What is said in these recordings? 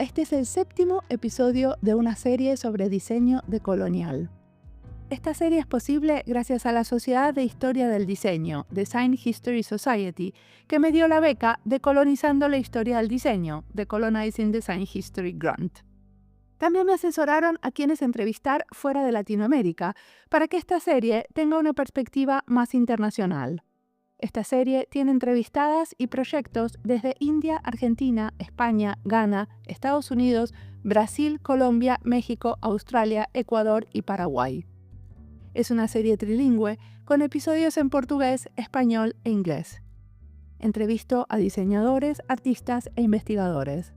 Este es el 7º episodio de una serie sobre diseño decolonial. Esta serie es posible gracias a la Sociedad de Historia del Diseño, Design History Society, que me dio la beca Decolonizando la Historia del Diseño, Decolonizing Design History Grant. También me asesoraron a quienes entrevistar fuera de Latinoamérica para que esta serie tenga una perspectiva más internacional. Esta serie tiene entrevistadas y proyectos desde India, Argentina, España, Ghana, Estados Unidos, Brasil, Colombia, México, Australia, Ecuador y Paraguay. Es una serie trilingüe con episodios en portugués, español e inglés. Entrevisto a diseñadores, artistas e investigadores.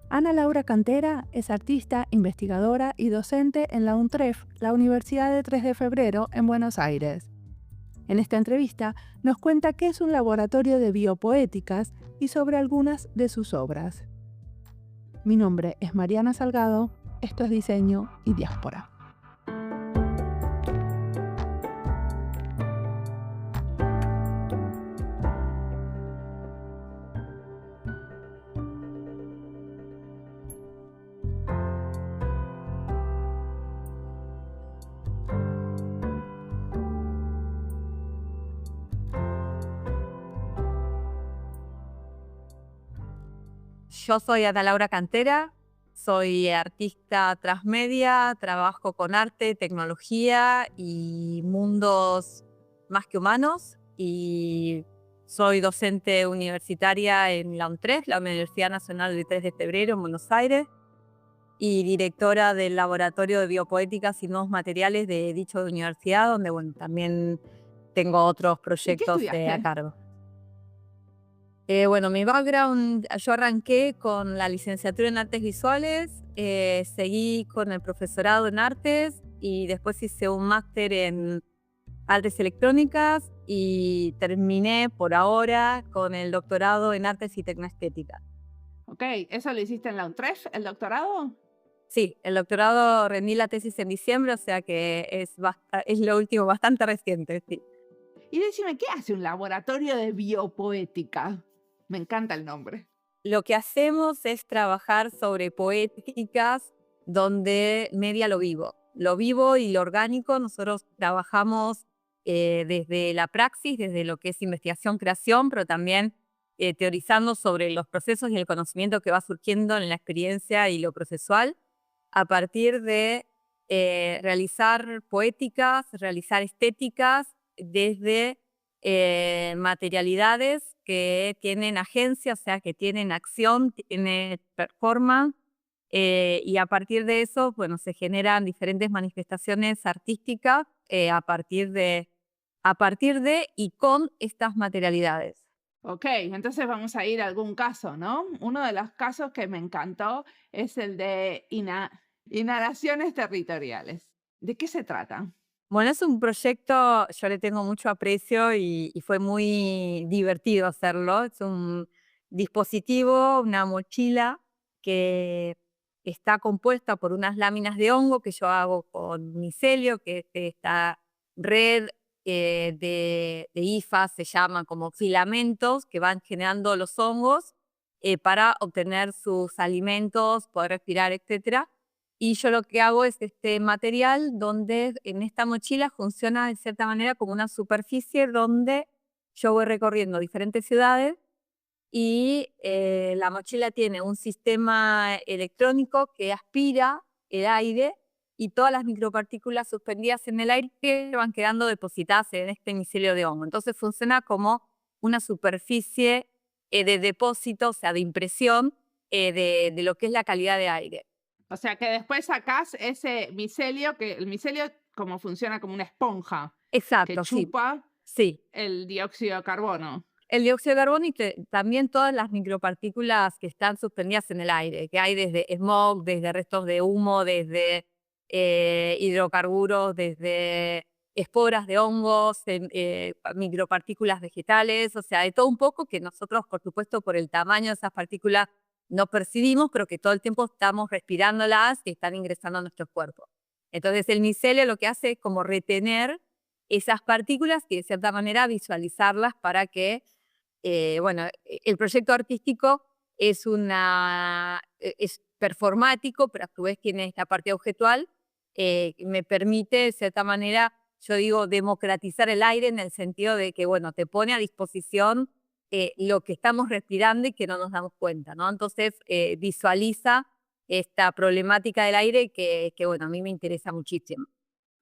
Ana Laura Cantera es artista, investigadora y docente en la UNTREF, la Universidad de 3 de Febrero, en Buenos Aires. En esta entrevista nos cuenta qué es un laboratorio de biopoéticas y sobre algunas de sus obras. Mi nombre es Mariana Salgado, esto es Diseño y Diáspora. Yo soy Ana Laura Cantera, soy artista transmedia, trabajo con arte, tecnología y mundos más que humanos, y soy docente universitaria en la UNTREF, la Universidad Nacional de 3 de Febrero en Buenos Aires, y directora del Laboratorio de Biopoéticas y Nuevos Materiales de dicha universidad, donde también tengo otros proyectos a cargo. Mi background, yo arranqué con la licenciatura en Artes Visuales, seguí con el profesorado en Artes y después hice un máster en Artes Electrónicas y terminé por ahora con el doctorado en Artes y Tecnoestética. Ok, ¿eso lo hiciste en la UNTREF, el doctorado? Sí, el doctorado rendí la tesis en diciembre, o sea que es lo último, bastante reciente, sí. Y decime, ¿qué hace un laboratorio de biopoética? Me encanta el nombre. Lo que hacemos es trabajar sobre poéticas donde media lo vivo y lo orgánico. Nosotros trabajamos desde la praxis, desde lo que es investigación-creación, pero también teorizando sobre los procesos y el conocimiento que va surgiendo en la experiencia y lo procesual, a partir de realizar poéticas, realizar estéticas desde materialidades que tienen agencia, o sea, que tienen acción, tienen performance, y a partir de eso, se generan diferentes manifestaciones artísticas a partir de y con estas materialidades. Ok, entonces vamos a ir a algún caso, ¿no? Uno de los casos que me encantó es el de inhalaciones territoriales. ¿De qué se trata? Bueno, es un proyecto, yo le tengo mucho aprecio y fue muy divertido hacerlo. Es un dispositivo, una mochila que está compuesta por unas láminas de hongo que yo hago con micelio, que es esta red de hifas, se llaman como filamentos que van generando los hongos para obtener sus alimentos, poder respirar, etcétera. Y yo lo que hago es este material donde en esta mochila funciona de cierta manera como una superficie donde yo voy recorriendo diferentes ciudades y la mochila tiene un sistema electrónico que aspira el aire y todas las micropartículas suspendidas en el aire van quedando depositadas en este micelio de hongo. Entonces funciona como una superficie de depósito, o sea, de impresión de lo que es la calidad de aire. O sea, que después sacás ese micelio, que el micelio como funciona como una esponja. Exacto, que chupa sí. El dióxido de carbono. El dióxido de carbono y también todas las micropartículas que están suspendidas en el aire, que hay desde smog, desde restos de humo, desde hidrocarburos, desde esporas de hongos, micropartículas vegetales, o sea, de todo un poco que nosotros, por supuesto, por el tamaño de esas partículas no percibimos, pero que todo el tiempo estamos respirándolas y están ingresando a nuestro cuerpo. Entonces el micelio lo que hace es como retener esas partículas y de cierta manera visualizarlas para que, el proyecto artístico es performático, pero a su vez tiene esta parte objetual, me permite, de cierta manera, yo digo, democratizar el aire en el sentido de que, bueno, te pone a disposición lo que estamos respirando y que no nos damos cuenta, ¿no? Entonces, visualiza esta problemática del aire que, bueno, a mí me interesa muchísimo.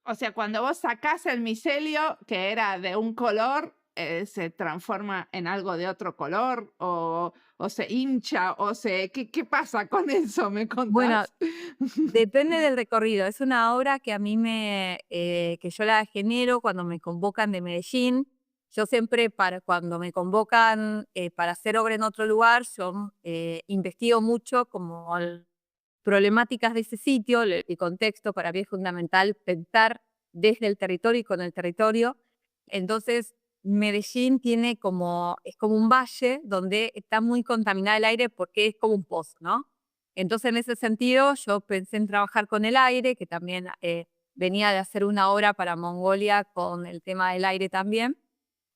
O sea, cuando vos sacás el micelio, que era de un color, se transforma en algo de otro color, o se hincha, ¿qué pasa con eso? ¿Me Bueno, contás? depende del recorrido. Es una obra que a mí que yo la genero cuando me convocan de Medellín. Yo siempre, cuando me convocan para hacer obra en otro lugar, yo investigo mucho como problemáticas de ese sitio, el contexto. Para mí es fundamental pensar desde el territorio y con el territorio. Entonces, Medellín es como un valle donde está muy contaminado el aire porque es como un pozo, ¿no? Entonces, en ese sentido, yo pensé en trabajar con el aire, que también venía de hacer una obra para Mongolia con el tema del aire también,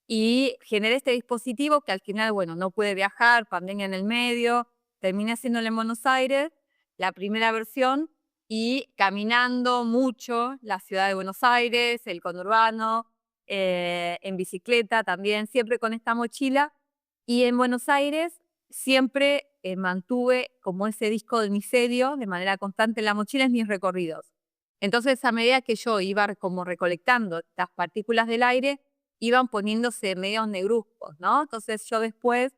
y generé este dispositivo que al final, bueno, no pude viajar, pandemia en el medio, terminé haciéndolo en Buenos Aires, la primera versión, y caminando mucho la ciudad de Buenos Aires, el conurbano, en bicicleta también, siempre con esta mochila. Y en Buenos Aires siempre mantuve como ese disco del micelio de manera constante en la mochila en mis recorridos. Entonces, a medida que yo iba como recolectando estas partículas del aire, iban poniéndose medios negruzcos, ¿no? Entonces yo después,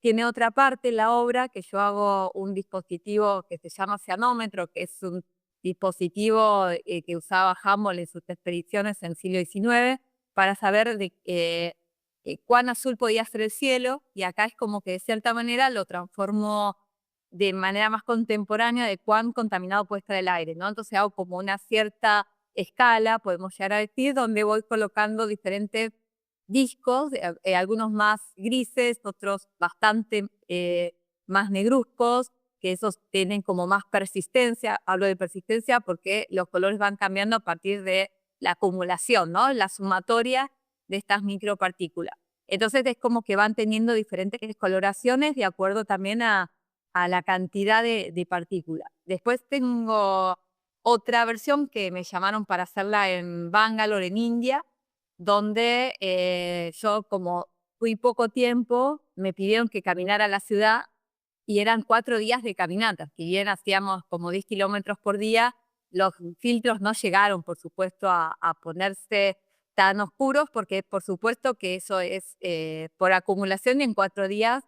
tiene otra parte en la obra que yo hago un dispositivo que se llama cianómetro, que es un dispositivo que usaba Hubble en sus expediciones en el siglo XIX para saber cuán azul podía ser el cielo, y acá es como que de cierta manera lo transformo de manera más contemporánea de cuán contaminado puede estar el aire, ¿no? Entonces hago como una cierta escala, podemos llegar a decir, donde voy colocando diferentes discos, algunos más grises, otros bastante más negruzcos, que esos tienen como más persistencia. Hablo de persistencia porque los colores van cambiando a partir de la acumulación, ¿no? La sumatoria de estas micropartículas. Entonces es como que van teniendo diferentes coloraciones de acuerdo también a la cantidad de partículas. Después tengo otra versión que me llamaron para hacerla en Bangalore, en India, donde yo, como fui poco tiempo, me pidieron que caminara a la ciudad y eran 4 días de caminata. Si bien hacíamos como 10 kilómetros por día, los filtros no llegaron, por supuesto, a ponerse tan oscuros, porque por supuesto que eso es por acumulación, y en 4 días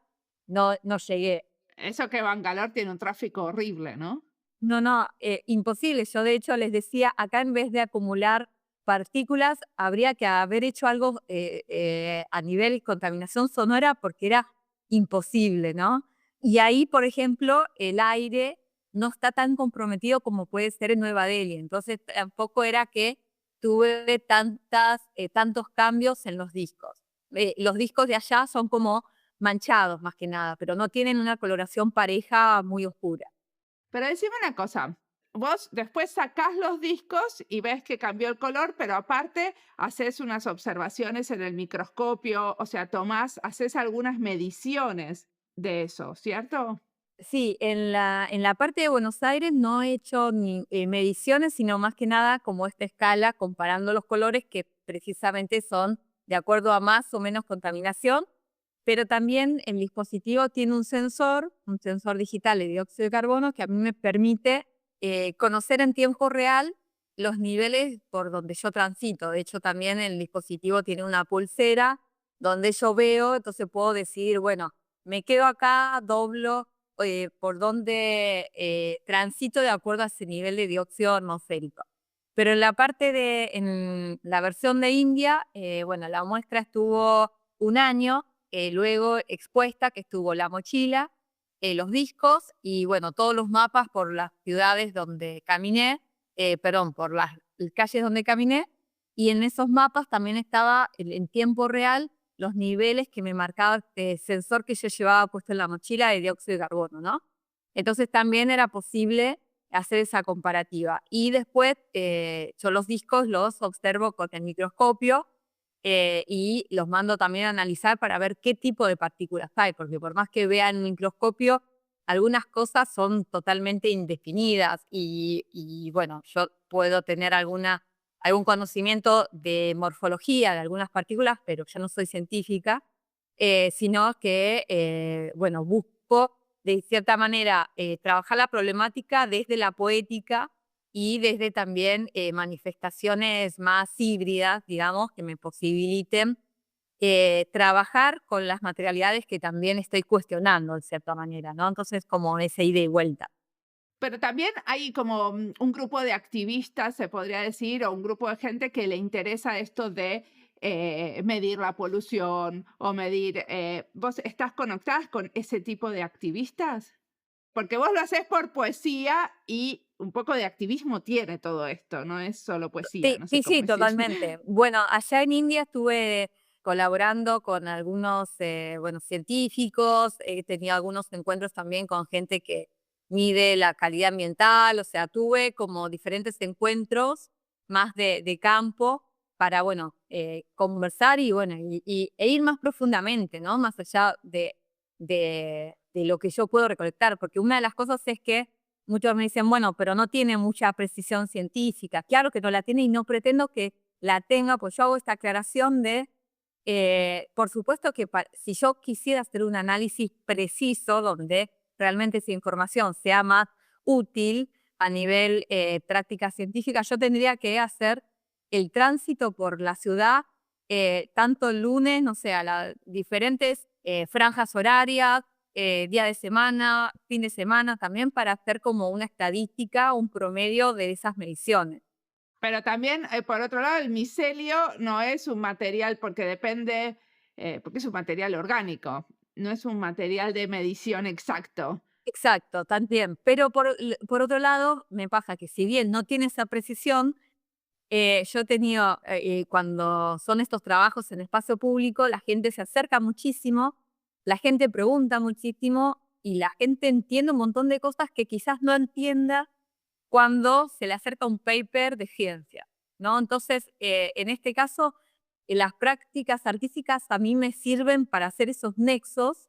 no llegué. Eso que Bangalore tiene un tráfico horrible, ¿no? No, imposible. Yo de hecho les decía, acá en vez de acumular partículas, habría que haber hecho algo a nivel contaminación sonora porque era imposible, ¿no? Y ahí, por ejemplo, el aire no está tan comprometido como puede ser en Nueva Delhi. Entonces tampoco era que tuve tantos cambios en los discos. Los discos de allá son como manchados más que nada, pero no tienen una coloración pareja muy oscura. Pero decime una cosa, vos después sacás los discos y ves que cambió el color, pero aparte haces unas observaciones en el microscopio, o sea, haces algunas mediciones de eso, ¿cierto? Sí, en la parte de Buenos Aires no he hecho ni mediciones, sino más que nada como esta escala comparando los colores que precisamente son de acuerdo a más o menos contaminación, pero también el dispositivo tiene un sensor digital de dióxido de carbono que a mí me permite conocer en tiempo real los niveles por donde yo transito. De hecho, también el dispositivo tiene una pulsera donde yo veo, entonces puedo decidir, bueno, me quedo acá, doblo por donde transito de acuerdo a ese nivel de dióxido atmosférico. Pero en la versión de India, bueno, la muestra estuvo un año, luego expuesta, que estuvo la mochila, los discos y, bueno, todos los mapas por las ciudades donde caminé, perdón, por las calles donde caminé, y en esos mapas también estaba en tiempo real los niveles que me marcaba este sensor que yo llevaba puesto en la mochila de dióxido de carbono, ¿no? Entonces también era posible hacer esa comparativa. Y después yo los discos los observo con el microscopio y los mando también a analizar para ver qué tipo de partículas hay, porque por más que vea en el microscopio, algunas cosas son totalmente indefinidas y bueno, yo puedo tener algún conocimiento de morfología de algunas partículas, pero yo no soy científica, sino que, bueno, busco de cierta manera trabajar la problemática desde la poética y desde también manifestaciones más híbridas, digamos, que me posibiliten trabajar con las materialidades que también estoy cuestionando de cierta manera, ¿no? Entonces, como esa ida y vuelta. Pero también hay como un grupo de activistas, se podría decir, o un grupo de gente que le interesa esto de medir la polución o medir. ¿Vos estás conectadas con ese tipo de activistas? Porque vos lo haces por poesía y un poco de activismo tiene todo esto, no es solo poesía, Sí, no sé sí, cómo sí, decir. totalmente. Bueno, allá en India estuve colaborando con algunos, bueno, científicos, he tenido algunos encuentros también con gente que mide la calidad ambiental, o sea, tuve como diferentes encuentros más de campo para, bueno, conversar y, bueno, e ir más profundamente, ¿no? Más allá de lo que yo puedo recolectar, porque una de las cosas es que muchos me dicen, bueno, pero no tiene mucha precisión científica. Claro que no la tiene y no pretendo que la tenga, pues yo hago esta aclaración de, por supuesto que si yo quisiera hacer un análisis preciso donde realmente esa información sea más útil a nivel práctica científica, yo tendría que hacer el tránsito por la ciudad, tanto el lunes, no sé, a las diferentes franjas horarias, día de semana, fin de semana, también para hacer como una estadística, un promedio de esas mediciones. Pero también, por otro lado, el micelio no es un material porque depende, porque es un material orgánico, no es un material de medición exacto. Exacto, también. Pero por otro lado, me pasa que si bien no tiene esa precisión, yo he tenido, cuando son estos trabajos en espacio público, la gente se acerca muchísimo, la gente pregunta muchísimo y la gente entiende un montón de cosas que quizás no entienda cuando se le acerca un paper de ciencia, ¿no? Entonces, en este caso, las prácticas artísticas a mí me sirven para hacer esos nexos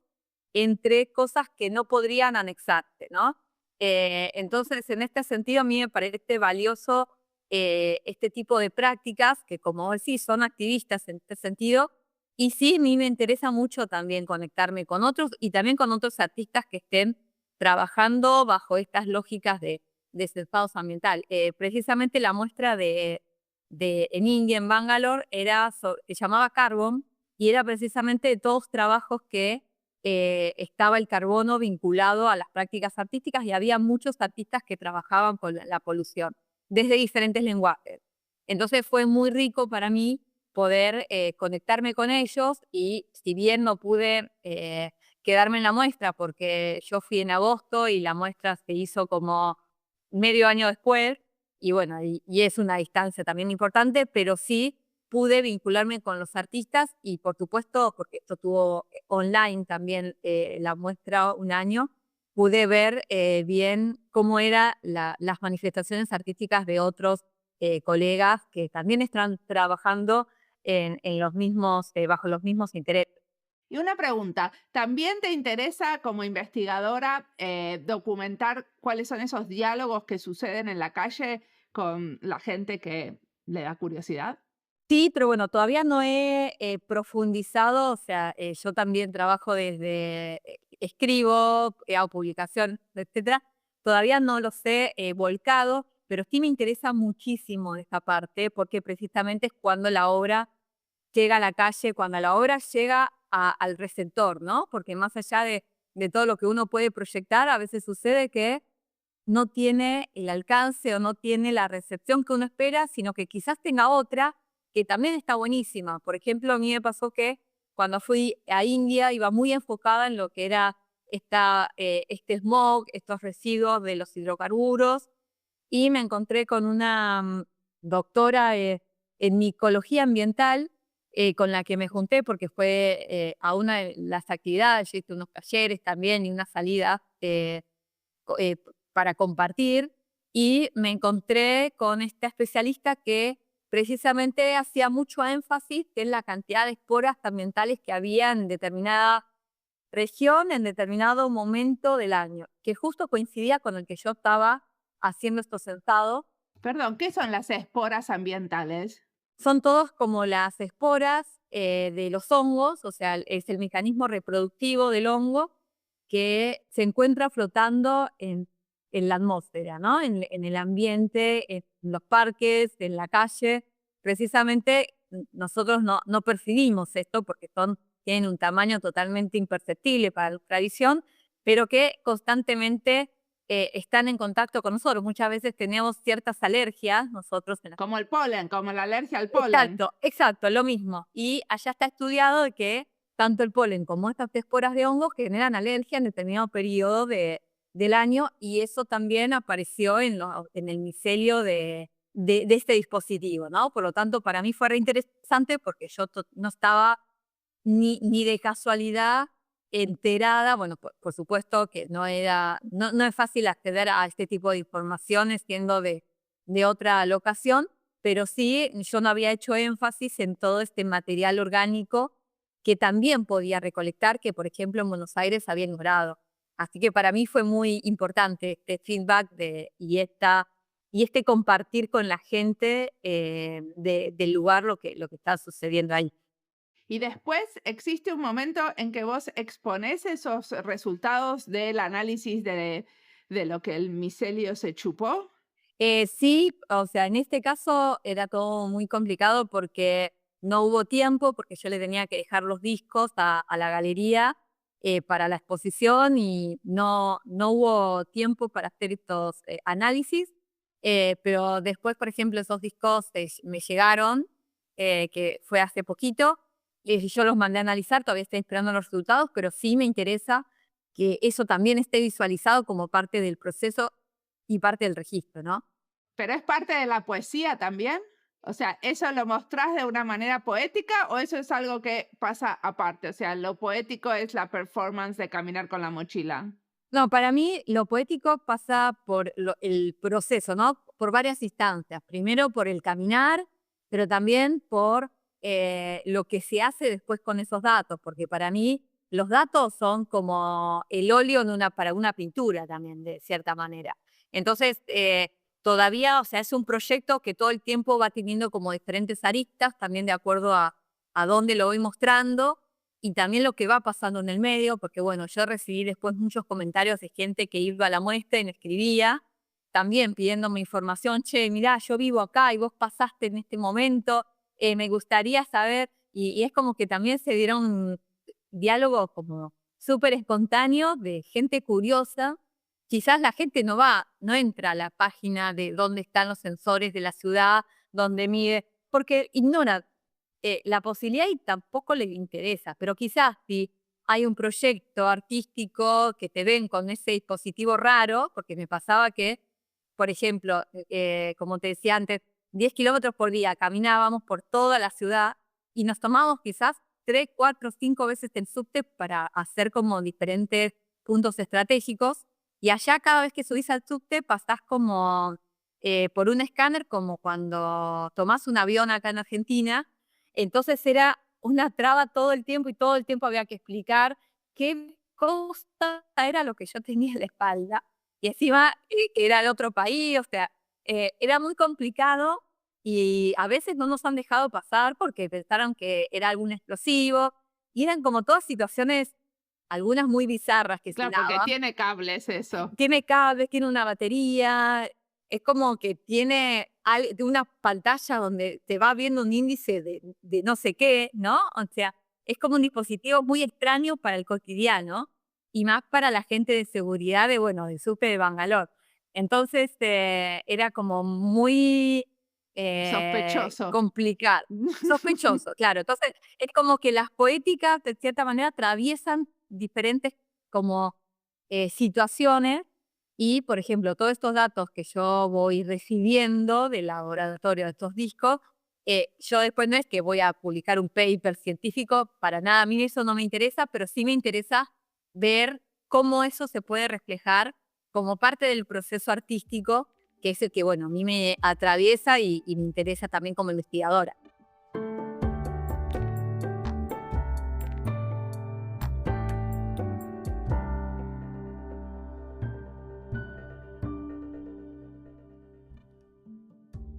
entre cosas que no podrían anexarse, ¿no? Entonces, en este sentido, a mí me parece valioso este tipo de prácticas que, como vos decís, son activistas en este sentido. Y sí, a mí me interesa mucho también conectarme con otros y también con otros artistas que estén trabajando bajo estas lógicas de desenfado ambiental. Precisamente la muestra en India, en Bangalore, se llamaba Carbon y era precisamente de todos trabajos que estaba el carbono vinculado a las prácticas artísticas y había muchos artistas que trabajaban con la polución desde diferentes lenguajes. Entonces fue muy rico para mí poder conectarme con ellos y si bien no pude quedarme en la muestra porque yo fui en agosto y la muestra se hizo como medio año después y bueno, y es una distancia también importante, pero sí pude vincularme con los artistas y por supuesto, porque esto tuvo online también la muestra un año, pude ver bien cómo eran las manifestaciones artísticas de otros colegas que también están trabajando en los mismos, bajo los mismos intereses. Y una pregunta, ¿también te interesa como investigadora documentar cuáles son esos diálogos que suceden en la calle con la gente que le da curiosidad? Sí, pero bueno, todavía no he profundizado, o sea, yo también trabajo desde, escribo, hago publicación, etcétera. Todavía no los he volcado, pero sí me interesa muchísimo esta parte porque precisamente es cuando la obra llega a la calle, cuando la obra llega al receptor, ¿no? Porque más allá de todo lo que uno puede proyectar, a veces sucede que no tiene el alcance o no tiene la recepción que uno espera, sino que quizás tenga otra que también está buenísima. Por ejemplo, a mí me pasó que cuando fui a India iba muy enfocada en lo que era este smog, estos residuos de los hidrocarburos, y me encontré con una doctora en micología ambiental con la que me junté porque fue a una de las actividades, yo hice unos talleres también y una salida para compartir y me encontré con esta especialista que precisamente hacía mucho énfasis en la cantidad de esporas ambientales que había en determinada región en determinado momento del año, que justo coincidía con el que yo estaba haciendo estos censados. Perdón, ¿qué son las esporas ambientales? Son todos como las esporas de los hongos, o sea, es el mecanismo reproductivo del hongo que se encuentra flotando en la atmósfera, ¿no? En el ambiente, en los parques, en la calle. Precisamente nosotros no percibimos esto porque tienen un tamaño totalmente imperceptible para nuestra visión, pero que constantemente están en contacto con nosotros. Muchas veces tenemos ciertas alergias nosotros en la... Como el polen, como la alergia al polen. Exacto, exacto, lo mismo. Y allá está estudiado de que tanto el polen como estas esporas de hongos generan alergia en determinado periodo del año, y eso también apareció en el micelio de este dispositivo, ¿no? Por lo tanto, para mí fue re interesante porque yo no estaba ni de casualidad enterada. Bueno, por supuesto que no es fácil acceder a este tipo de informaciones siendo de otra locación, pero sí yo no había hecho énfasis en todo este material orgánico que también podía recolectar, que por ejemplo en Buenos Aires había ignorado. Así que para mí fue muy importante este feedback y este compartir con la gente del lugar lo que está sucediendo ahí. Y después existe un momento en que vos exponés esos resultados del análisis de lo que el micelio se chupó. Sí, o sea, en este caso era todo muy complicado porque no hubo tiempo, porque yo le tenía que dejar los discos a la galería para la exposición, y no hubo tiempo para hacer estos análisis. Pero después, por ejemplo, esos discos me llegaron, que fue hace poquito, y yo los mandé a analizar. Todavía estoy esperando los resultados, pero sí me interesa que eso también esté visualizado como parte del proceso y parte del registro, ¿no? Pero es parte de la poesía también. O sea, ¿eso lo mostrás de una manera poética o eso es algo que pasa aparte? O sea, lo poético es la performance de caminar con la mochila. No, para mí lo poético pasa por el proceso, ¿no? Por varias instancias. Primero por el caminar, pero también por lo que se hace después con esos datos, porque para mí los datos son como el óleo para una pintura también, de cierta manera. Entonces, todavía, o sea, es un proyecto que todo el tiempo va teniendo como diferentes aristas, también de acuerdo a dónde lo voy mostrando, y también lo que va pasando en el medio, porque bueno, yo recibí después muchos comentarios de gente que iba a la muestra y me escribía, también pidiéndome información. Che, mirá, yo vivo acá y vos pasaste en este momento, me gustaría saber, y es como que también se dieron diálogos como súper espontáneos de gente curiosa. Quizás la gente no entra a la página de dónde están los sensores de la ciudad, donde mide, porque ignora la posibilidad y tampoco les interesa. Pero quizás si hay un proyecto artístico que te ven con ese dispositivo raro, porque me pasaba que, por ejemplo, como te decía antes, 10 kilómetros por día caminábamos por toda la ciudad y nos tomábamos quizás 3, 4, 5 veces el subte para hacer como diferentes puntos estratégicos. Y allá cada vez que subís al subte pasás como por un escáner, como cuando tomás un avión acá en Argentina. Entonces era una traba todo el tiempo y todo el tiempo había que explicar qué cosa era lo que yo tenía en la espalda. Y encima que era de otro país, o sea, era muy complicado, y a veces no nos han dejado pasar porque pensaron que era algún explosivo, y eran como todas situaciones, algunas muy bizarras que se Claro, porque daban. tiene cables eso. Tiene cables, tiene una batería, es como que tiene de una pantalla donde te va viendo un índice de no sé qué, ¿no? O sea, es como un dispositivo muy extraño para el cotidiano y más para la gente de seguridad de SUPE de Bangalore. Entonces, era como muy Sospechoso. complicado, sospechoso, claro. Entonces, es como que las poéticas, de cierta manera, atraviesan diferentes como situaciones. Y, por ejemplo, todos estos datos que yo voy recibiendo del laboratorio de estos discos, yo después no es que voy a publicar un paper científico, para nada, a mí eso no me interesa, pero sí me interesa ver cómo eso se puede reflejar como parte del proceso artístico, que es el que, bueno, a mí me atraviesa y me interesa también como investigadora.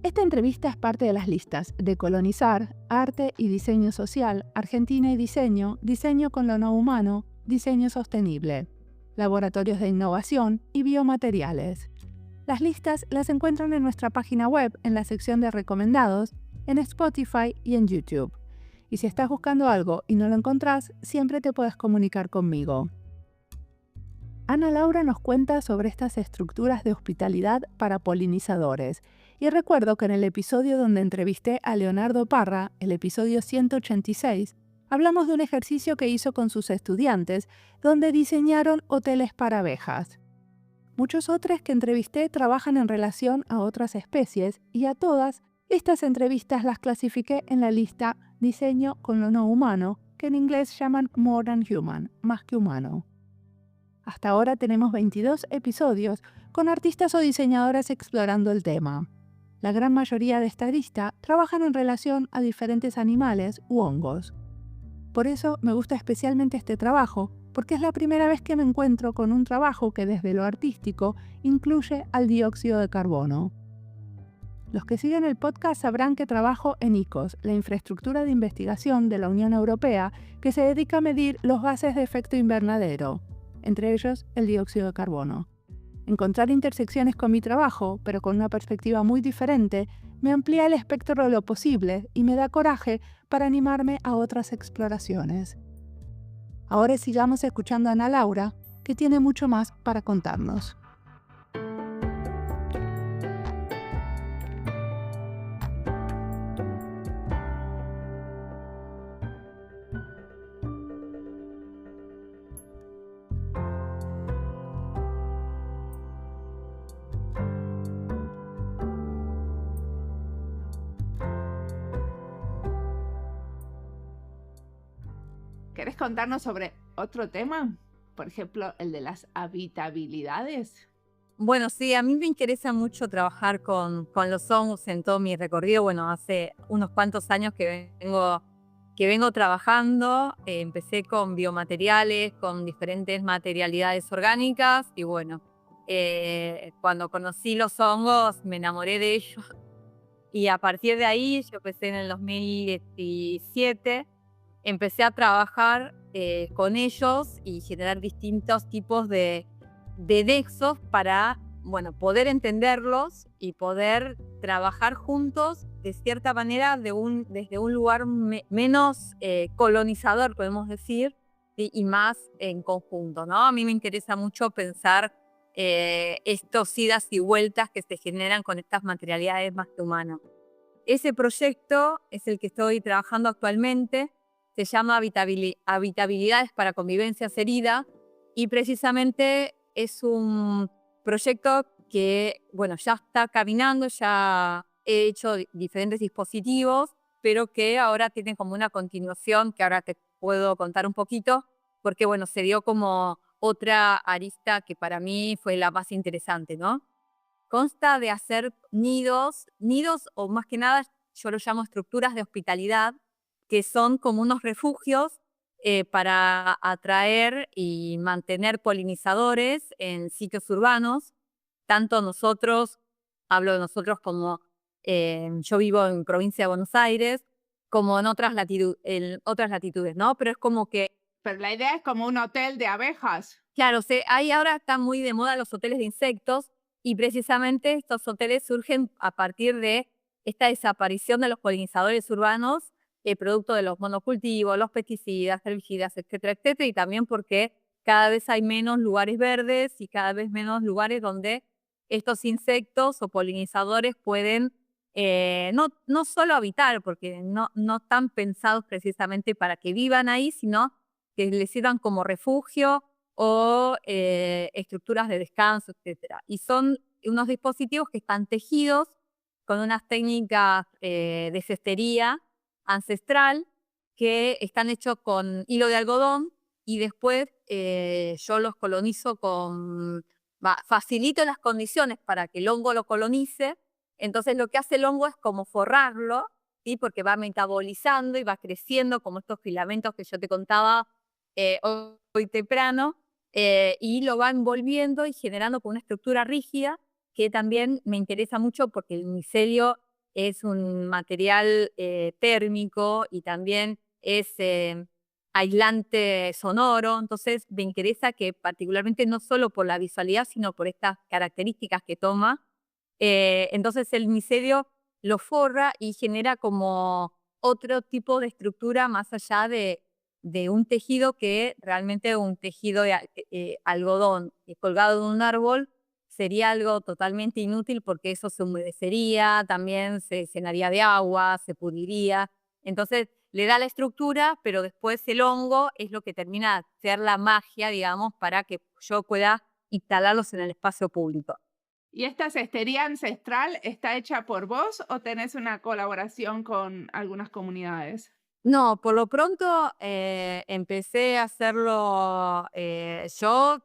Esta entrevista es parte de las listas Decolonizar, Arte y Diseño Social, Argentina y Diseño, Diseño con lo no humano, Diseño Sostenible, Laboratorios de Innovación y Biomateriales. Las listas las encuentran en nuestra página web en la sección de Recomendados, en Spotify y en YouTube. Y si estás buscando algo y no lo encontrás, siempre te puedes comunicar conmigo. Ana Laura nos cuenta sobre estas estructuras de hospitalidad para polinizadores. Y recuerdo que en el episodio donde entrevisté a Leonardo Parra, el episodio 186, hablamos de un ejercicio que hizo con sus estudiantes, donde diseñaron hoteles para abejas. Muchos otros que entrevisté trabajan en relación a otras especies y a todas estas entrevistas las clasifiqué en la lista Diseño con lo no humano, que en inglés llaman More Than Human, más que humano. Hasta ahora tenemos 22 episodios con artistas o diseñadoras explorando el tema. La gran mayoría de esta lista trabajan en relación a diferentes animales u hongos. Por eso me gusta especialmente este trabajo, porque es la primera vez que me encuentro con un trabajo que desde lo artístico incluye al dióxido de carbono. Los que siguen el podcast sabrán que trabajo en ICOS, la infraestructura de investigación de la Unión Europea que se dedica a medir los gases de efecto invernadero, entre ellos el dióxido de carbono. Encontrar intersecciones con mi trabajo, pero con una perspectiva muy diferente, me amplía el espectro de lo posible y me da coraje para animarme a otras exploraciones. Ahora sigamos escuchando a Ana Laura, que tiene mucho más para contarnos. ¿Querés contarnos sobre otro tema? Por ejemplo, el de las habitabilidades. Bueno, sí, a mí me interesa mucho trabajar con los hongos en todo mi recorrido. Bueno, hace unos cuantos años que vengo trabajando. Empecé con biomateriales, con diferentes materialidades orgánicas y bueno, cuando conocí los hongos me enamoré de ellos y a partir de ahí, yo empecé en el 2017, empecé a trabajar con ellos y generar distintos tipos de nexos para, bueno, poder entenderlos y poder trabajar juntos de cierta manera desde un lugar menos colonizador, podemos decir, y más en conjunto, ¿no? A mí me interesa mucho pensar estos idas y vueltas que se generan con estas materialidades más que humanas. Ese proyecto es el que estoy trabajando actualmente, se llama Habitabilidades para Convivencia Serida y precisamente es un proyecto que, bueno, ya está caminando, ya he hecho diferentes dispositivos, pero que ahora tiene como una continuación que ahora te puedo contar un poquito, porque, bueno, se dio como otra arista que para mí fue la más interesante, ¿no? Consta de hacer nidos o más que nada yo lo llamo estructuras de hospitalidad, que son como unos refugios para atraer y mantener polinizadores en sitios urbanos. Tanto nosotros, hablo de nosotros como yo vivo en provincia de Buenos Aires, como en otras latitudes, ¿no? Pero es como que... Pero la idea es como un hotel de abejas. Claro, ahí ahora están muy de moda los hoteles de insectos y precisamente estos hoteles surgen a partir de esta desaparición de los polinizadores urbanos, producto de los monocultivos, los pesticidas, herbicidas, etcétera, etcétera, y también porque cada vez hay menos lugares verdes y cada vez menos lugares donde estos insectos o polinizadores pueden no solo habitar, porque no están pensados precisamente para que vivan ahí, sino que les sirvan como refugio o estructuras de descanso, etcétera. Y son unos dispositivos que están tejidos con unas técnicas de cestería ancestral que están hechos con hilo de algodón y después yo los colonizo facilito las condiciones para que el hongo lo colonice. Entonces lo que hace el hongo es como forrarlo, ¿sí? Porque va metabolizando y va creciendo como estos filamentos que yo te contaba hoy temprano, y lo va envolviendo y generando con una estructura rígida que también me interesa mucho porque el micelio es un material térmico y también es aislante sonoro. Entonces me interesa que particularmente no solo por la visualidad, sino por estas características que toma. Entonces el micelio lo forra y genera como otro tipo de estructura más allá de un tejido que realmente un tejido de algodón colgado de un árbol sería algo totalmente inútil porque eso se humedecería, también se llenaría de agua, se pudriría. Entonces le da la estructura, pero después el hongo es lo que termina de hacer la magia, digamos, para que yo pueda instalarlos en el espacio público. ¿Y esta cestería ancestral está hecha por vos o tenés una colaboración con algunas comunidades? No, por lo pronto empecé a hacerlo yo,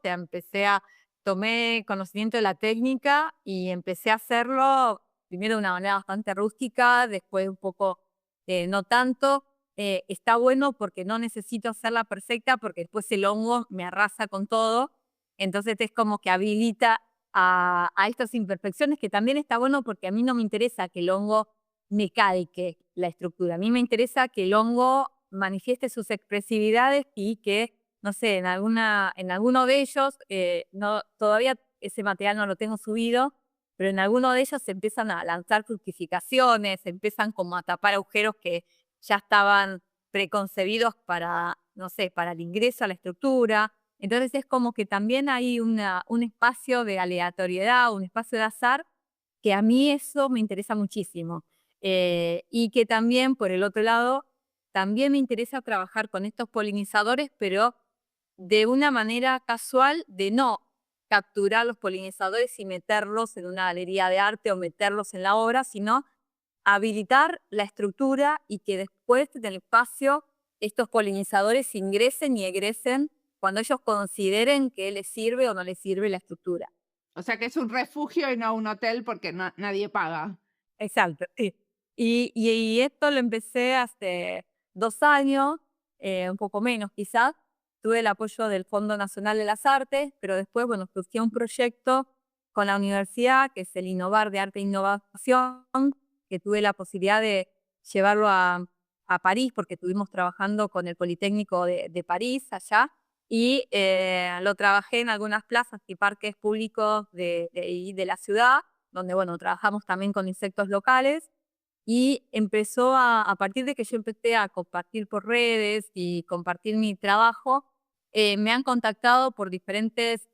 tomé conocimiento de la técnica y empecé a hacerlo primero de una manera bastante rústica, después un poco no tanto. Está bueno porque no necesito hacerla perfecta porque después el hongo me arrasa con todo, entonces es como que habilita a estas imperfecciones, que también está bueno porque a mí no me interesa que el hongo me calque la estructura. A mí me interesa que el hongo manifieste sus expresividades y que, no sé, en alguno de ellos, no, todavía ese material no lo tengo subido, pero en alguno de ellos se empiezan a lanzar fructificaciones, se empiezan como a tapar agujeros que ya estaban preconcebidos para, no sé, para el ingreso a la estructura. Entonces es como que también hay un espacio de aleatoriedad, un espacio de azar, que a mí eso me interesa muchísimo. Y que también, por el otro lado, también me interesa trabajar con estos polinizadores, pero de una manera casual, de no capturar los polinizadores y meterlos en una galería de arte o meterlos en la obra, sino habilitar la estructura y que después del espacio estos polinizadores ingresen y egresen cuando ellos consideren que les sirve o no les sirve la estructura. O sea que es un refugio y no un hotel porque nadie paga. Exacto, sí. Y esto lo empecé hace 2 años, un poco menos quizás. Tuve el apoyo del Fondo Nacional de las Artes, pero después, bueno, surgió un proyecto con la universidad, que es el Innovar de Arte e Innovación, que tuve la posibilidad de llevarlo a París, porque estuvimos trabajando con el Politécnico de París allá, y lo trabajé en algunas plazas y parques públicos de la ciudad, donde, bueno, trabajamos también con insectos locales, y empezó a partir de que yo empecé a compartir por redes y compartir mi trabajo, me han contactado por diferentes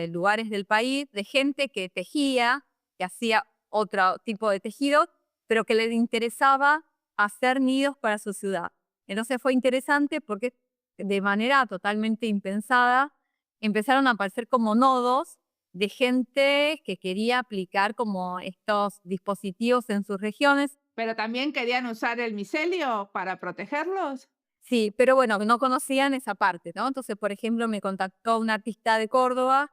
lugares del país de gente que tejía, que hacía otro tipo de tejidos, pero que les interesaba hacer nidos para su ciudad. Entonces fue interesante porque de manera totalmente impensada empezaron a aparecer como nodos de gente que quería aplicar como estos dispositivos en sus regiones. ¿Pero también querían usar el micelio para protegerlos? Sí, pero bueno, no conocían esa parte, ¿no? Entonces, por ejemplo, me contactó una artista de Córdoba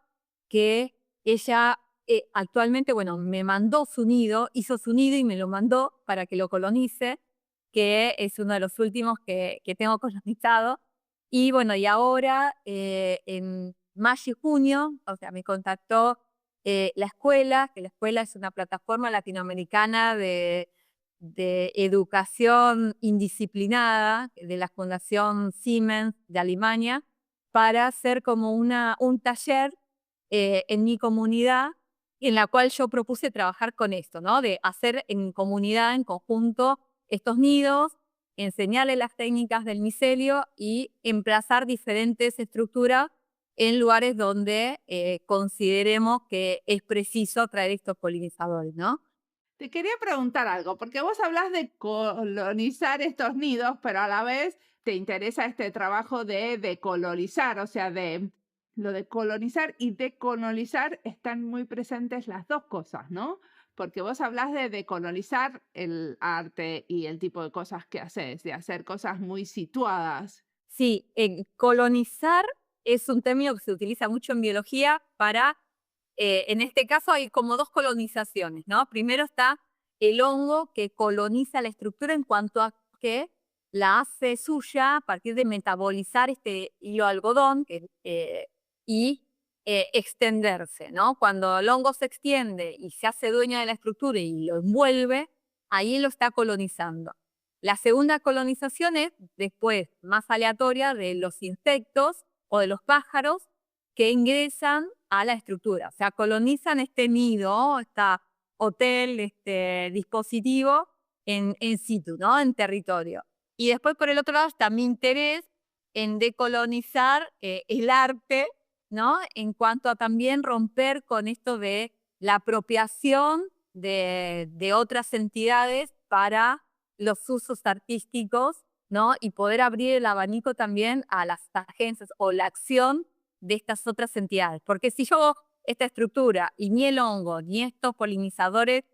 que ella actualmente, bueno, me mandó su nido, hizo su nido y me lo mandó para que lo colonice, que es uno de los últimos que tengo colonizado. Y bueno, y ahora en mayo y junio, o sea, me contactó la escuela, que la escuela es una plataforma latinoamericana de educación indisciplinada de la Fundación Siemens de Alemania, para hacer como un taller en mi comunidad, en la cual yo propuse trabajar con esto, ¿no? De hacer en comunidad, en conjunto, estos nidos, enseñarles las técnicas del micelio y emplazar diferentes estructuras en lugares donde consideremos que es preciso traer estos polinizadores, ¿no? Te quería preguntar algo, porque vos hablas de colonizar estos nidos, pero a la vez te interesa este trabajo de decolonizar, o sea, de lo de colonizar y decolonizar están muy presentes las dos cosas, ¿no? Porque vos hablas de decolonizar el arte y el tipo de cosas que haces, de hacer cosas muy situadas. Sí, colonizar es un término que se utiliza mucho en biología para, en este caso hay como 2 colonizaciones, ¿no? Primero está el hongo que coloniza la estructura en cuanto a que la hace suya a partir de metabolizar este hilo algodón y extenderse, ¿no? Cuando el hongo se extiende y se hace dueño de la estructura y lo envuelve, ahí lo está colonizando. La segunda colonización es después más aleatoria de los insectos o de los pájaros que ingresan a la estructura. O sea, colonizan este nido, este hotel, este dispositivo en situ, ¿no? En territorio. Y después, por el otro lado, está mi interés en decolonizar el arte, ¿no? En cuanto a también romper con esto de la apropiación de otras entidades para los usos artísticos, ¿no? Y poder abrir el abanico también a las agencias o la acción de estas otras entidades. Porque si yo esta estructura y ni el hongo ni estos polinizadores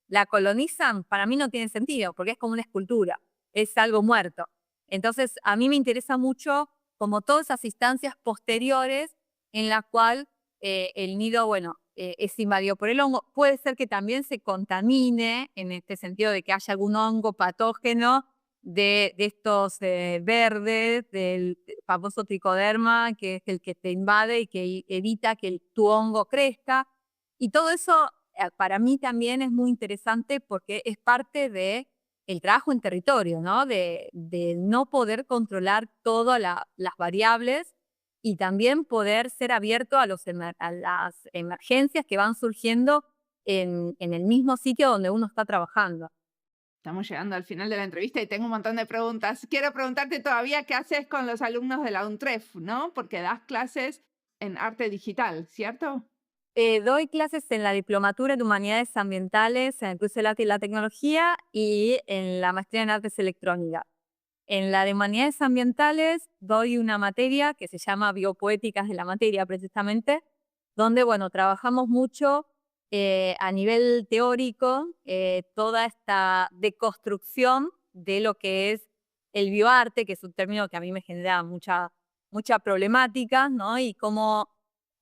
la colonizan, para mí no tiene sentido, porque es como una escultura, es algo muerto. Entonces, a mí me interesa mucho como todas esas instancias posteriores en la cual el nido, bueno, es invadido por el hongo. Puede ser que también se contamine en este sentido de que haya algún hongo patógeno de estos verdes, del famoso tricoderma, que es el que te invade y que evita que tu hongo crezca. Y todo eso para mí también es muy interesante porque es parte de el trabajo en territorio, ¿no? De no poder controlar todas las variables y también poder ser abierto a las emergencias que van surgiendo en el mismo sitio donde uno está trabajando. Estamos llegando al final de la entrevista y tengo un montón de preguntas. Quiero preguntarte todavía qué haces con los alumnos de la UNTREF, ¿no? Porque das clases en arte digital, ¿cierto? Doy clases en la diplomatura en Humanidades Ambientales, en el curso del Arte y la Tecnología y en la maestría en Artes Electrónicas. En la de Humanidades Ambientales doy una materia que se llama Biopoéticas de la Materia, precisamente, donde, bueno, trabajamos mucho a nivel teórico toda esta deconstrucción de lo que es el bioarte, que es un término que a mí me genera mucha problemática, ¿no? Y cómo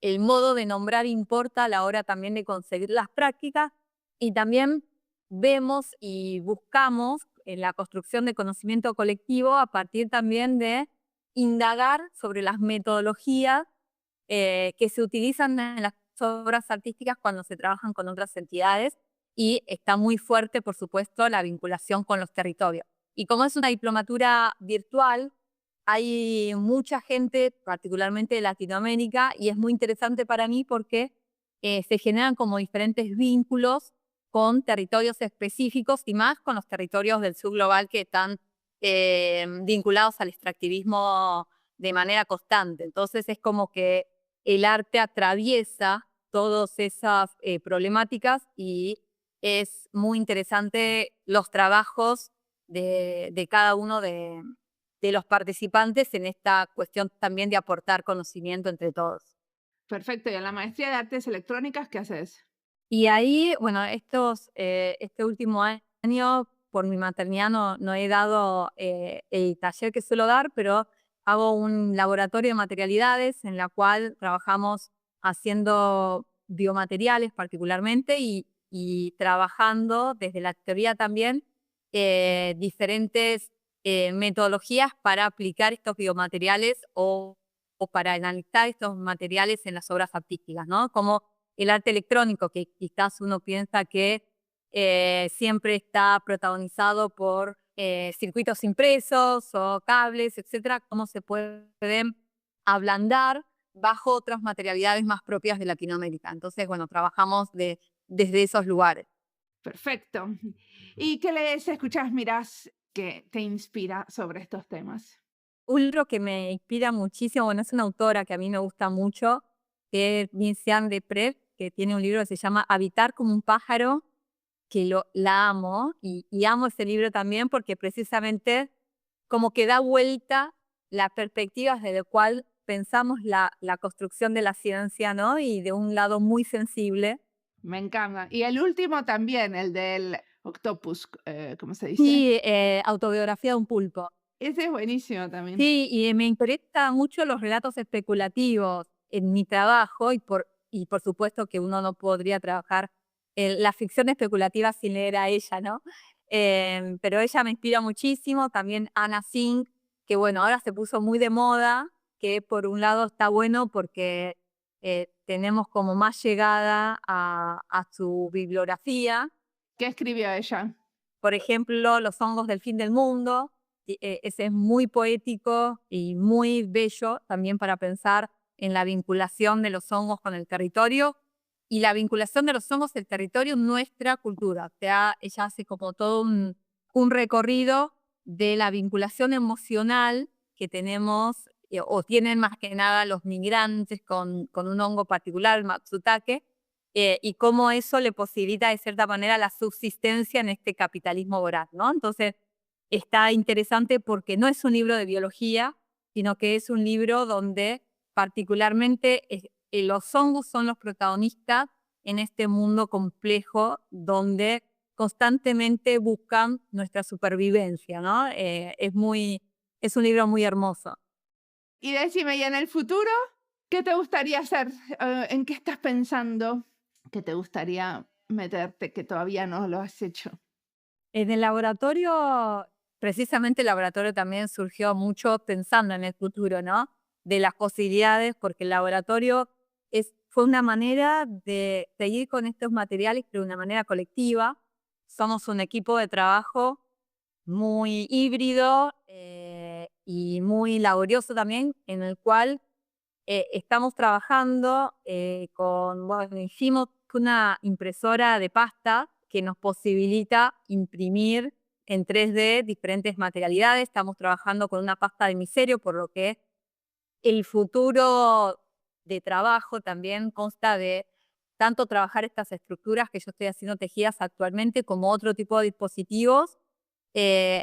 el modo de nombrar importa a la hora también de conseguir las prácticas, y también vemos y buscamos en la construcción de conocimiento colectivo a partir también de indagar sobre las metodologías que se utilizan en las obras artísticas cuando se trabajan con otras entidades, y está muy fuerte, por supuesto, la vinculación con los territorios. Y como es una diplomatura virtual, hay mucha gente, particularmente de Latinoamérica, y es muy interesante para mí porque se generan como diferentes vínculos con territorios específicos y más con los territorios del sur global que están vinculados al extractivismo de manera constante. Entonces es como que el arte atraviesa todas esas problemáticas y es muy interesante los trabajos de cada uno de los participantes en esta cuestión también de aportar conocimiento entre todos. Perfecto. ¿Y en la maestría de artes electrónicas qué haces? Y ahí, bueno, este último año, por mi maternidad, no he dado el taller que suelo dar, pero hago un laboratorio de materialidades en la cual trabajamos haciendo biomateriales particularmente y trabajando desde la teoría también diferentes metodologías para aplicar estos biomateriales o para analizar estos materiales en las obras artísticas, ¿no? Como el arte electrónico, que quizás uno piensa que siempre está protagonizado por circuitos impresos o cables, etcétera, cómo se pueden ablandar bajo otras materialidades más propias de Latinoamérica. Entonces, bueno, trabajamos desde esos lugares. Perfecto. ¿Y qué lees, escuchas, mirás que te inspira sobre estos temas? Un libro que me inspira muchísimo, bueno, es una autora que a mí me gusta mucho, que es Vinciane Desprez, que tiene un libro que se llama Habitar como un pájaro, que la amo, y amo ese libro también porque precisamente como que da vuelta las perspectivas desde el cual pensamos la construcción de la ciencia, ¿no? Y de un lado muy sensible. Me encanta. Y el último también, el del octopus, ¿cómo se dice? Y Autobiografía de un pulpo. Ese es buenísimo también. Sí, y me interesan mucho los relatos especulativos en mi trabajo y por supuesto que uno no podría trabajar en la ficción especulativa sin leer a ella, ¿no? Pero ella me inspira muchísimo, también Anna Singh, que bueno, ahora se puso muy de moda, que por un lado está bueno porque tenemos como más llegada a su bibliografía. ¿Qué escribió ella? por ejemplo, los hongos del fin del mundo. Ese es muy poético y muy bello también para pensar en la vinculación de los hongos con el territorio y la vinculación de los hongos del territorio en nuestra cultura. O sea, ella hace como todo un recorrido de la vinculación emocional que tenemos o tienen más que nada los migrantes con un hongo particular, el matsutake, y cómo eso le posibilita de cierta manera la subsistencia en este capitalismo voraz, ¿no? Entonces, está interesante porque no es un libro de biología, sino que es un libro donde particularmente los hongos son los protagonistas en este mundo complejo donde constantemente buscan nuestra supervivencia, ¿no? Es un libro muy hermoso. Y decime, ¿y en el futuro qué te gustaría hacer? ¿En qué estás pensando? ¿Qué te gustaría meterte que todavía no lo has hecho? En el laboratorio, precisamente el laboratorio también surgió mucho pensando en el futuro, ¿no? De las posibilidades, porque el laboratorio fue una manera de seguir con estos materiales, pero de una manera colectiva. Somos un equipo de trabajo muy híbrido y muy laborioso también, en el cual estamos trabajando bueno, hicimos una impresora de pasta que nos posibilita imprimir en 3D diferentes materialidades. Estamos trabajando con una pasta de micelio, por lo que el futuro de trabajo también consta de tanto trabajar estas estructuras que yo estoy haciendo tejidas actualmente como otro tipo de dispositivos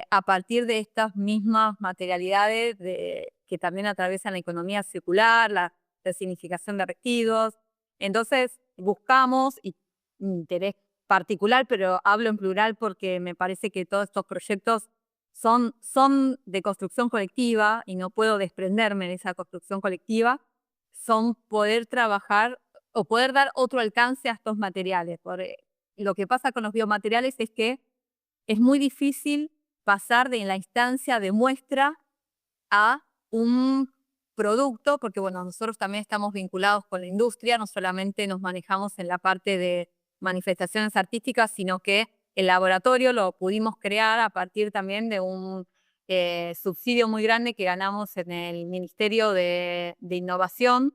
a partir de estas mismas materialidades que también atraviesan la economía circular, la resignificación de residuos. Entonces buscamos, y interés particular, pero hablo en plural porque me parece que todos estos proyectos son de construcción colectiva y no puedo desprenderme de esa construcción colectiva, son poder trabajar o poder dar otro alcance a estos materiales. Porque lo que pasa con los biomateriales es que es muy difícil pasar de la instancia de muestra a un producto, porque bueno, nosotros también estamos vinculados con la industria, no solamente nos manejamos en la parte de manifestaciones artísticas, sino que el laboratorio lo pudimos crear a partir también de un subsidio muy grande que ganamos en el Ministerio de Innovación,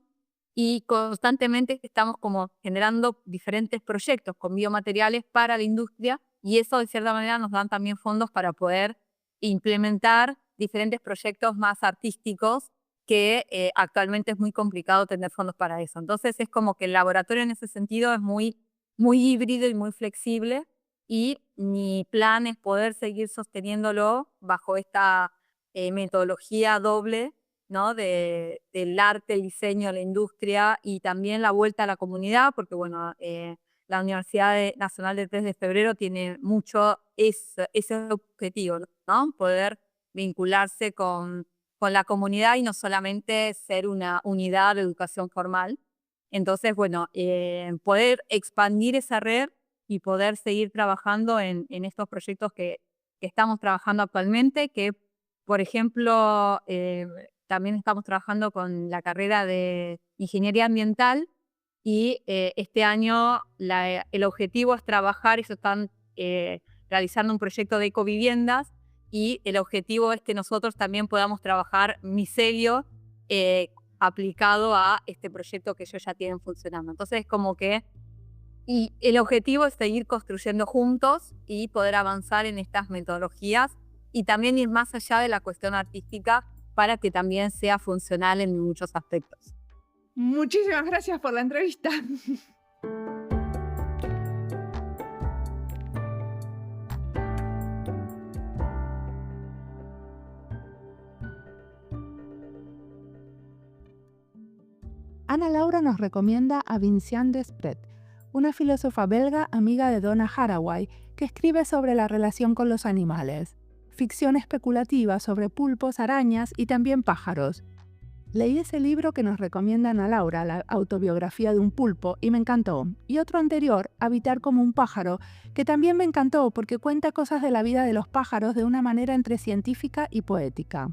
y constantemente estamos como generando diferentes proyectos con biomateriales para la industria, y eso de cierta manera nos dan también fondos para poder implementar diferentes proyectos más artísticos que actualmente es muy complicado tener fondos para eso. Entonces es como que el laboratorio en ese sentido es muy híbrido y muy flexible, y mi plan es poder seguir sosteniéndolo bajo esta metodología doble, ¿no? Del arte, el diseño, la industria y también la vuelta a la comunidad, porque bueno, la Universidad Nacional del 3 de Febrero tiene mucho ese objetivo, ¿no? Poder vincularse con la comunidad y no solamente ser una unidad de educación formal. Entonces, bueno, poder expandir esa red y poder seguir trabajando en estos proyectos que estamos trabajando actualmente, que por ejemplo, también estamos trabajando con la carrera de Ingeniería Ambiental, y este año el objetivo es trabajar, ellos están realizando un proyecto de ecoviviendas, y el objetivo es que nosotros también podamos trabajar micelio aplicado a este proyecto que ellos ya tienen funcionando. Entonces, como que y el objetivo es seguir construyendo juntos y poder avanzar en estas metodologías y también ir más allá de la cuestión artística para que también sea funcional en muchos aspectos. Muchísimas gracias por la entrevista. Ana Laura nos recomienda a Vinciane Desprez, una filósofa belga amiga de Donna Haraway, que escribe sobre la relación con los animales. Ficción especulativa sobre pulpos, arañas y también pájaros. Leí ese libro que nos recomienda Ana Laura, la autobiografía de un pulpo, y me encantó. Y otro anterior, Habitar como un pájaro, que también me encantó porque cuenta cosas de la vida de los pájaros de una manera entre científica y poética.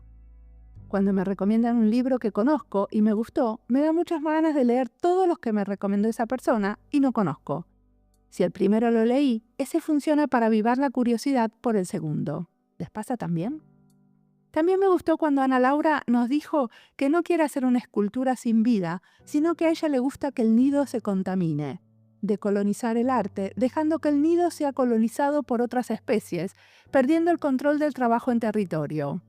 Cuando me recomiendan un libro que conozco y me gustó, me da muchas ganas de leer todos los que me recomendó esa persona y no conozco. Si el primero lo leí, ese funciona para avivar la curiosidad por el segundo. ¿Les pasa también? También me gustó cuando Ana Laura nos dijo que no quiere hacer una escultura sin vida, sino que a ella le gusta que el nido se contamine. Decolonizar el arte, dejando que el nido sea colonizado por otras especies, perdiendo el control del trabajo en territorio.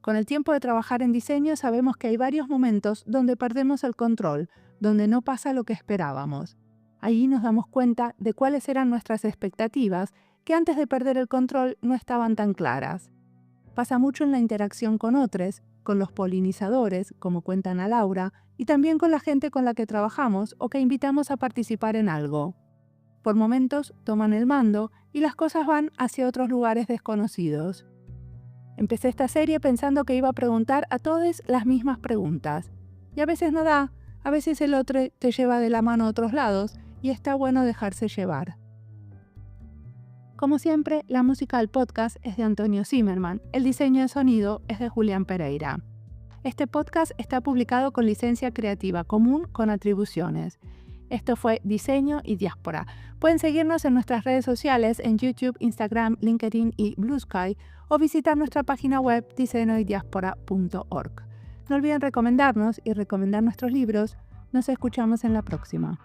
Con el tiempo de trabajar en diseño sabemos que hay varios momentos donde perdemos el control, donde no pasa lo que esperábamos. Allí nos damos cuenta de cuáles eran nuestras expectativas, que antes de perder el control no estaban tan claras. Pasa mucho en la interacción con otros, con los polinizadores, como cuenta Ana Laura, y también con la gente con la que trabajamos o que invitamos a participar en algo. Por momentos toman el mando y las cosas van hacia otros lugares desconocidos. Empecé esta serie pensando que iba a preguntar a todos las mismas preguntas. Y a veces no da, a veces el otro te lleva de la mano a otros lados y está bueno dejarse llevar. Como siempre, la música del podcast es de Antonio Zimmerman, el diseño de sonido es de Julián Pereira. Este podcast está publicado con licencia creativa común con atribuciones. Esto fue Diseño y Diáspora. Pueden seguirnos en nuestras redes sociales en YouTube, Instagram, LinkedIn y Blue Sky o visitar nuestra página web diseñoydiaspora.org. No olviden recomendarnos y recomendar nuestros libros. Nos escuchamos en la próxima.